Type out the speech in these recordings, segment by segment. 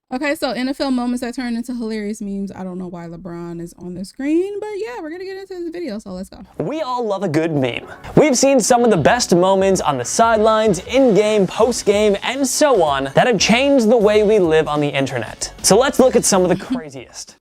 Okay, so NFL moments that turn into hilarious memes. I don't know why LeBron is on the screen, but yeah, we're gonna get into this video, so let's go. We all love a good meme. We've seen some of the best moments on the sidelines, in-game, post-game, and so on that have changed the way we live on the internet. So let's look at some of the craziest.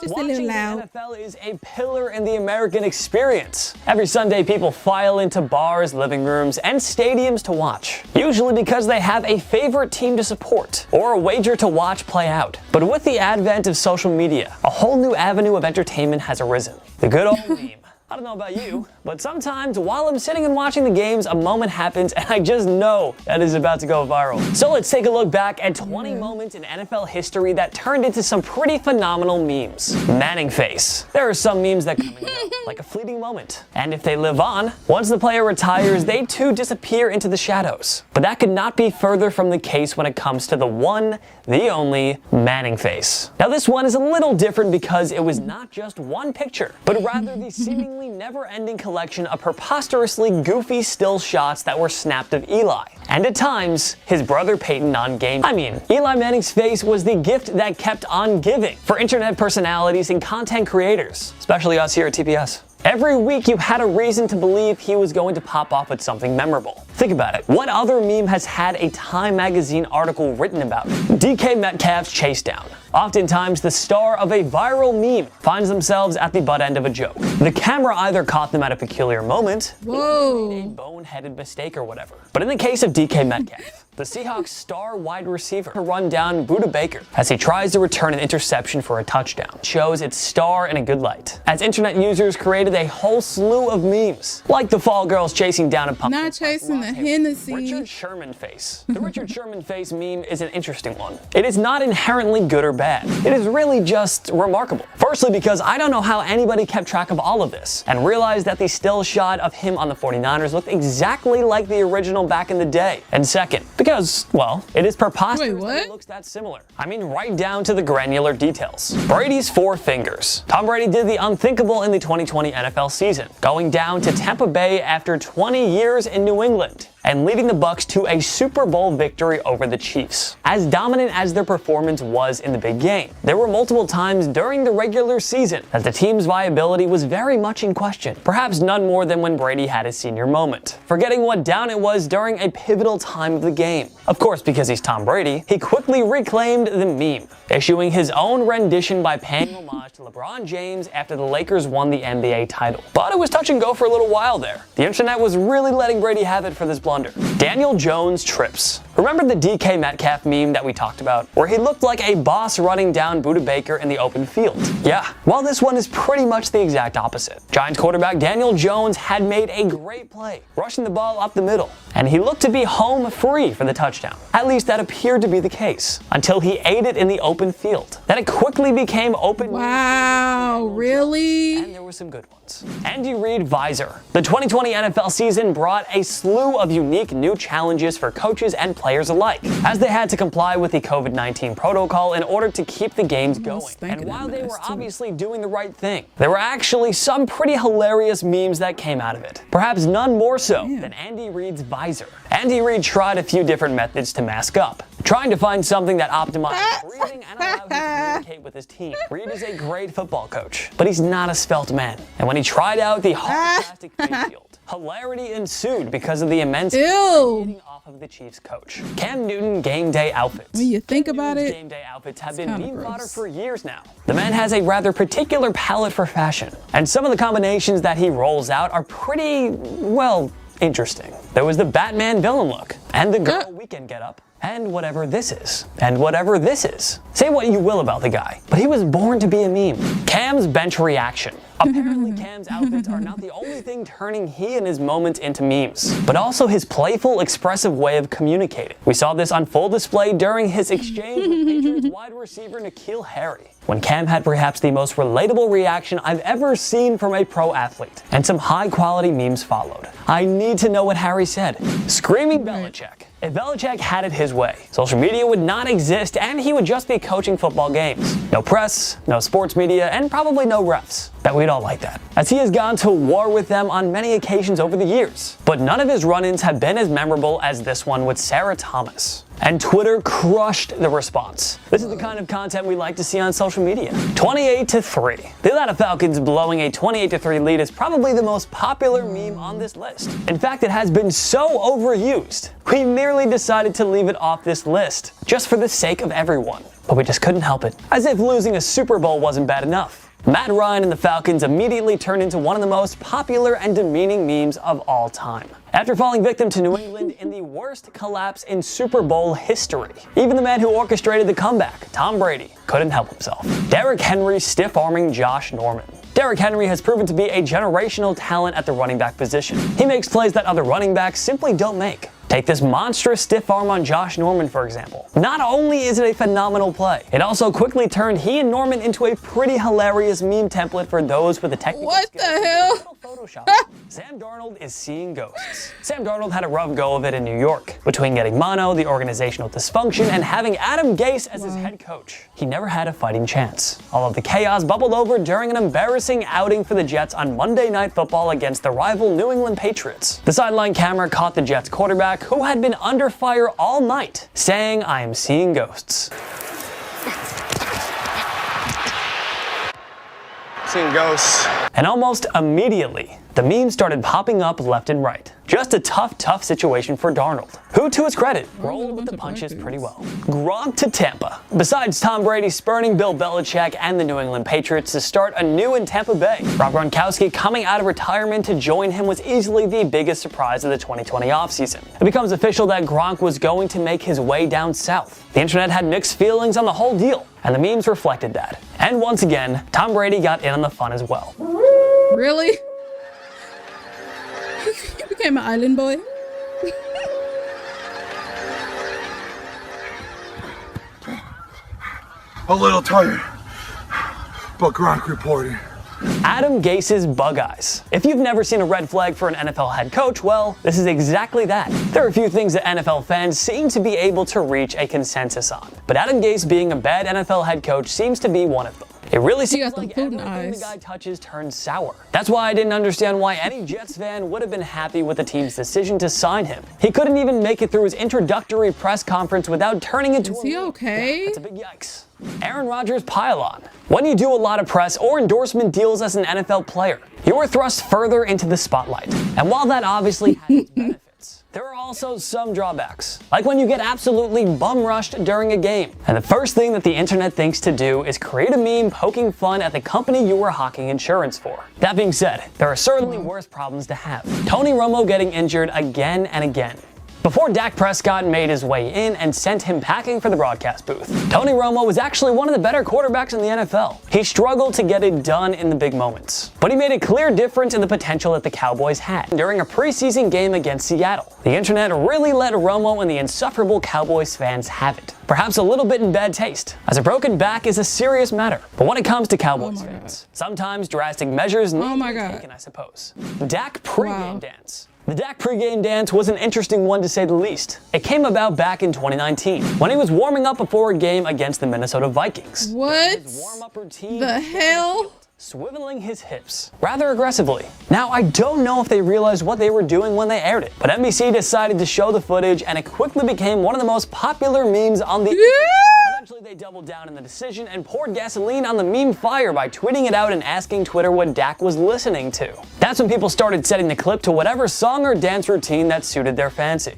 Watching the NFL is a pillar in the American experience. Every Sunday, people file into bars, living rooms, and stadiums to watch, usually because they have a favorite team to support or a wager to watch play out. But with the advent of social media, a whole new avenue of entertainment has arisen. The good old meme. I don't know about you, but sometimes while I'm sitting and watching the games, a moment happens and I just know that is about to go viral. So let's take a look back at 20 moments in NFL history that turned into some pretty phenomenal memes. Manning face. There are some memes that come and go, like a fleeting moment. And if they live on, once the player retires, they too disappear into the shadows. But that could not be further from the case when it comes to the one, the only Manning face. Now this one is a little different because it was not just one picture, but rather the seemingly never-ending collection of preposterously goofy still shots that were snapped of Eli, and at times his brother Peyton on game. I mean, Eli Manning's face was the gift that kept on giving for internet personalities and content creators, especially us here at TPS. Every week you had a reason to believe he was going to pop off with something memorable. Think about it. What other meme has had a Time magazine article written about it? DK Metcalf's Chasedown. Oftentimes, the star of a viral meme finds themselves at the butt end of a joke. The camera either caught them at a peculiar moment, or made a boneheaded mistake or whatever. But in the case of DK Metcalf, the Seahawks star wide receiver to run down Budda Baker as he tries to return an interception for a touchdown. Shows its star in a good light, as internet users created a whole slew of memes, like the fall girls chasing down a pumpkin. Not chasing the Hennessy. Richard Sherman face. The Richard Sherman face meme is an interesting one. It is not inherently good or bad. It is really just remarkable. Firstly, because I don't know how anybody kept track of all of this and realized that the still shot of him on the 49ers looked exactly like the original back in the day. And second, because, well, it is preposterous that it looks that similar. I mean, right down to the granular details. Brady's four fingers. Tom Brady did the unthinkable in the 2020 NFL season, going down to Tampa Bay after 20 years in New England and leading the Bucs to a Super Bowl victory over the Chiefs. As dominant as their performance was in the big game, there were multiple times during the regular season that the team's viability was very much in question, perhaps none more than when Brady had his senior moment, forgetting what down it was during a pivotal time of the game. Of course, because he's Tom Brady, he quickly reclaimed the meme, issuing his own rendition by paying homage to LeBron James after the Lakers won the NBA title. But it was touch and go for a little while there. The internet was really letting Brady have it for this blunder. Daniel Jones trips. Remember the DK Metcalf meme that we talked about, where he looked like a boss running down Budda Baker in the open field? Yeah, well, this one is pretty much the exact opposite. Giants quarterback Daniel Jones had made a great play, rushing the ball up the middle, and he looked to be home free for the touchdown. At least that appeared to be the case, until he ate it in the open field. Then it quickly became open. Wow, really? And there were some good ones. Andy Reid VISOR. The 2020 NFL season brought a slew of unique new challenges for coaches and players alike, as they had to comply with the COVID-19 protocol in order to keep the games going. And while they were obviously doing the right thing, there were actually some pretty hilarious memes that came out of it. Perhaps none more so than Andy Reid's VISOR. Andy Reid tried a few different methods to mask up, trying to find something that optimized breathing and allowed him to communicate with his team. Reid is a great football coach, but he's not a svelte man. And when he tried out the hard plastic face shield, hilarity ensued because of the immense off of the Chiefs coach. Cam Newton game day outfits. When you think about it, game day outfits have been meme fodder for years now. The man has a rather particular palate for fashion, and some of the combinations that he rolls out are pretty, well, interesting. There was the Batman villain look, and the girl weekend getup, and whatever this is, and whatever this is. Say what you will about the guy, but he was born to be a meme. Cam's bench reaction. Apparently, Cam's outfits are not the only thing turning he and his moments into memes, but also his playful, expressive way of communicating. We saw this on full display during his exchange with Patriots wide receiver N'Keal Harry, when Cam had perhaps the most relatable reaction I've ever seen from a pro athlete, and some high-quality memes followed. I need to know what Harry said. Screaming Belichick. If Belichick had it his way, social media would not exist and he would just be coaching football games. No press, no sports media, and probably no refs. Bet we'd all like that, as he has gone to war with them on many occasions over the years. But none of his run-ins have been as memorable as this one with Sarah Thomas. And Twitter crushed the response. This is the kind of content we like to see on social media. 28-3. The Atlanta Falcons blowing a 28-3 lead is probably the most popular meme on this list. In fact, it has been so overused, we merely decided to leave it off this list, just for the sake of everyone. But we just couldn't help it. As if losing a Super Bowl wasn't bad enough. Matt Ryan and the Falcons immediately turned into one of the most popular and demeaning memes of all time, after falling victim to New England in the worst collapse in Super Bowl history. Even the man who orchestrated the comeback, Tom Brady, couldn't help himself. Derrick Henry stiff-arming Josh Norman. Derrick Henry has proven to be a generational talent at the running back position. He makes plays that other running backs simply don't make. Take this monstrous stiff arm on Josh Norman, for example. Not only is it a phenomenal play, it also quickly turned he and Norman into a pretty hilarious meme template for those with the technical What the hell? Photoshop. Sam Darnold is seeing ghosts. Sam Darnold had a rough go of it in New York. Between getting mono, the organizational dysfunction, and having Adam Gase as his head coach, he never had a fighting chance. All of the chaos bubbled over during an embarrassing outing for the Jets on Monday Night Football against the rival New England Patriots. The sideline camera caught the Jets quarterback, who had been under fire all night, saying, "I am seeing ghosts." Seeing ghosts. And almost immediately, the memes started popping up left and right. Just a tough situation for Darnold, who, to his credit, rolled with the punches pretty well. GRONK to Tampa. Besides Tom Brady spurning Bill Belichick and the New England Patriots to start anew in Tampa Bay, Rob Gronkowski coming out of retirement to join him was easily the biggest surprise of the 2020 offseason. It becomes official that Gronk was going to make his way down south. The internet had mixed feelings on the whole deal, and the memes reflected that. And once again, Tom Brady got in on the fun as well. Really? He became an island boy. A little tired, but Gronk reporting. Adam Gase's bug eyes. If you've never seen a red flag for an NFL head coach, well, this is exactly that. There are a few things that NFL fans seem to be able to reach a consensus on, but Adam Gase being a bad NFL head coach seems to be one of them. It really seems like everything the guy touches turns sour. That's why I didn't understand why any Jets fan would have been happy with the team's decision to sign him. He couldn't even make it through his introductory press conference without turning into a... Is he okay? Yeah, that's a big yikes. Aaron Rodgers pile on. When you do a lot of press or endorsement deals as an NFL player, you are thrust further into the spotlight. And while that obviously has its benefits, there are also some drawbacks, like when you get absolutely bum-rushed during a game. And the first thing that the internet thinks to do is create a meme poking fun at the company you were hawking insurance for. That being said, there are certainly worse problems to have. Tony Romo getting injured again and again. Before Dak Prescott made his way in and sent him packing for the broadcast booth, Tony Romo was actually one of the better quarterbacks in the NFL. He struggled to get it done in the big moments, but he made a clear difference in the potential that the Cowboys had during a preseason game against Seattle. The internet really let Romo and the insufferable Cowboys fans have it. Perhaps a little bit in bad taste, as a broken back is a serious matter. But when it comes to Cowboys fans, sometimes drastic measures need to be taken, I suppose. Dak pregame dance. The Dak pregame dance was an interesting one to say the least. It came about back in 2019, when he was warming up before a game against the Minnesota Vikings. What his warm-up routine, the hell? Swiveling his hips rather aggressively. Now, I don't know if they realized what they were doing when they aired it, but NBC decided to show the footage and it quickly became one of the most popular memes on the internet. Eventually, they doubled down in the decision and poured gasoline on the meme fire by tweeting it out and asking Twitter what Dak was listening to. That's when people started setting the clip to whatever song or dance routine that suited their fancy.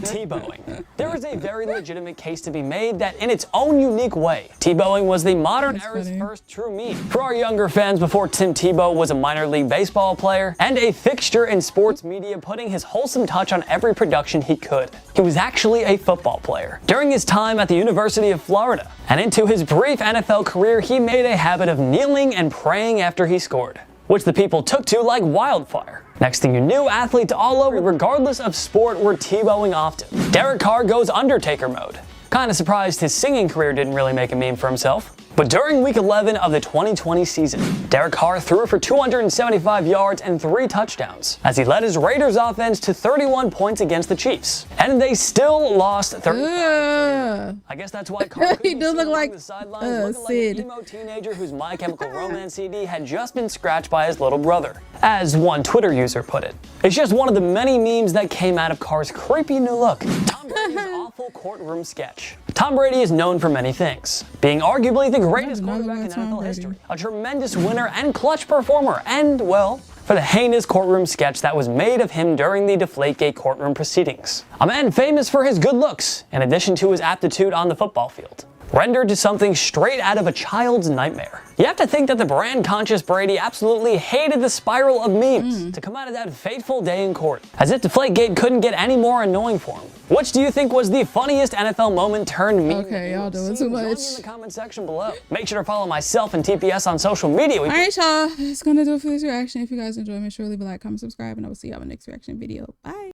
Tebowing. There is a very legitimate case to be made that in its own unique way, Tebowing was the modern era's first true meme. For our younger fans, before Tim Tebow was a minor league baseball player and a fixture in sports media, putting his wholesome touch on every production he could. He was actually a football player. During his time at the University of Florida and into his brief NFL career, he made a habit of kneeling and praying after he scored, which the people took to like wildfire. Next thing you knew, athletes all over, regardless of sport, were Tebowing often. Derek Carr goes Undertaker mode. Kinda surprised his singing career didn't really make a meme for himself. But during week 11 of the 2020 season, Derek Carr threw for 275 yards and 3 touchdowns as he led his Raiders offense to 31 points against the Chiefs. And they still lost 30. I guess that's why Carr he does look like the sidelines looking like an emo teenager whose My Chemical Romance CD had just been scratched by his little brother. As one Twitter user put it, it's just one of the many memes that came out of Carr's creepy new look. Tom Brady's awful courtroom sketch. Tom Brady is known for many things, being arguably the greatest quarterback in NFL history, a tremendous winner and clutch performer, and, well, for the heinous courtroom sketch that was made of him during the Deflategate courtroom proceedings. A man famous for his good looks, in addition to his aptitude on the football field, rendered to something straight out of a child's nightmare. You have to think that the brand-conscious Brady absolutely hated the spiral of memes to come out of that fateful day in court, as if Deflategate couldn't get any more annoying for him. Which do you think was the funniest NFL moment turned meme? Okay, y'all doing too much. Join me in the comment section below. Make sure to follow myself and TPS on social media. Alright, y'all, that's gonna do it for this reaction. If you guys enjoy, make sure to leave a like, comment, subscribe, and I will see y'all in the next reaction video. Bye.